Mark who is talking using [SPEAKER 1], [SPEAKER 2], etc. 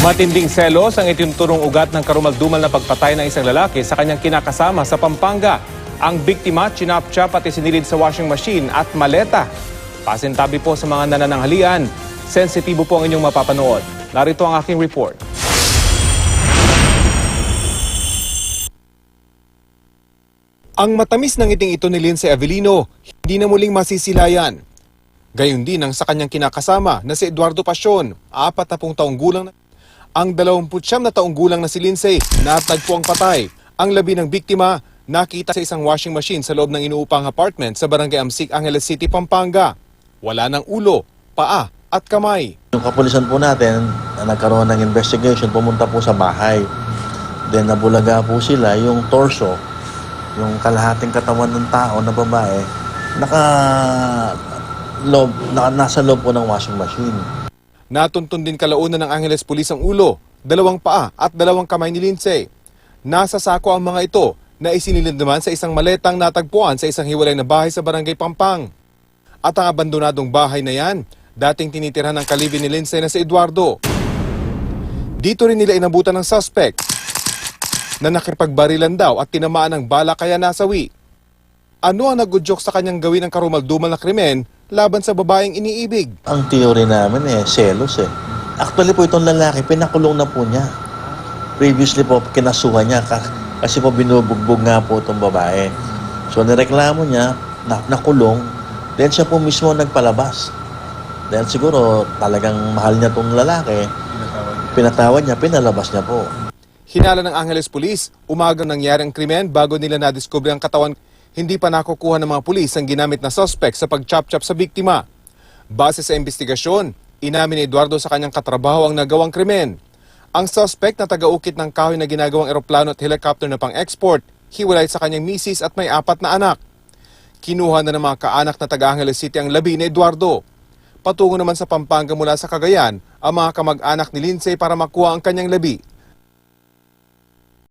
[SPEAKER 1] Matinding selos ang itinuturong ugat ng karumaldumal na pagpatay ng isang lalaki sa kanyang kinakasama sa Pampanga. Ang biktima, chinapcha pati sinilid sa washing machine at maleta. Pasintabi po sa mga nanananghalian. Sensitibo po ang inyong mapapanood. Narito ang aking report. Ang matamis ng ngiting ito ni Lindsay Avellino, hindi na muling masisilayan. Gayon din ang sa kanyang kinakasama na si Eduardo Pasion, 40 taong gulang na. Ang 29 na taong gulang na si Lindsay, natagpo ang patay. Ang labi ng biktima, nakita sa isang washing machine sa loob ng inuupang apartment sa Barangay Amsik, Angeles City, Pampanga. Wala ng ulo, paa at kamay.
[SPEAKER 2] Yung kapulisan po natin, na nagkaroon ng investigation, pumunta po sa bahay. Then nabulaga po sila yung torso, yung kalahating katawan ng tao na babae, nasa loob po ng washing machine.
[SPEAKER 1] Natuntun din kalaunan ng Angeles Police ang ulo, 2 paa at 2 kamay ni Lindsay. Nasa sako ang mga ito na isinilid naman sa isang maletang natagpuan sa isang hiwalay na bahay sa Barangay Pampang. At ang abandonadong bahay na yan, dating tinitirhan ng kalibin ni Lindsay na si Eduardo. Dito rin nila inabutan ng suspect na nakipagbarilan daw at tinamaan ng bala kaya nasawi. Ano ang nagudyok sa kanyang gawin ng karumaldumal na krimen laban sa babaeng iniibig?
[SPEAKER 2] Ang theory namin selos Actually po itong lalaki, pinakulong na po niya. Previously po, kinasuhan niya kasi po binubugbog nga po itong babae. So nireklamo niya, nakulong, then siya po mismo nagpalabas. Dahil siguro talagang mahal niya itong lalaki, pinatawad niya, pinalabas niya po.
[SPEAKER 1] Hinala ng Angeles Police, umagang nangyari ang krimen bago nila nadiskubre ang katawan. Hindi pa nakukuha ng mga pulis ang ginamit na suspect sa pag-chop-chop sa biktima. Base sa investigasyon, inamin ni Eduardo sa kanyang katrabaho ang nagawang krimen. Ang suspect na taga-ukit ng kahoy na ginagawang eroplano at helicopter na pang-export, hiwalay sa kanyang misis at may 4 na anak. Kinuha na ng mga kaanak na taga-Angeles City ang labi ni Eduardo. Patungo naman sa Pampanga mula sa Cagayan ang mga kamag-anak ni Lindsay para makuha ang kanyang labi.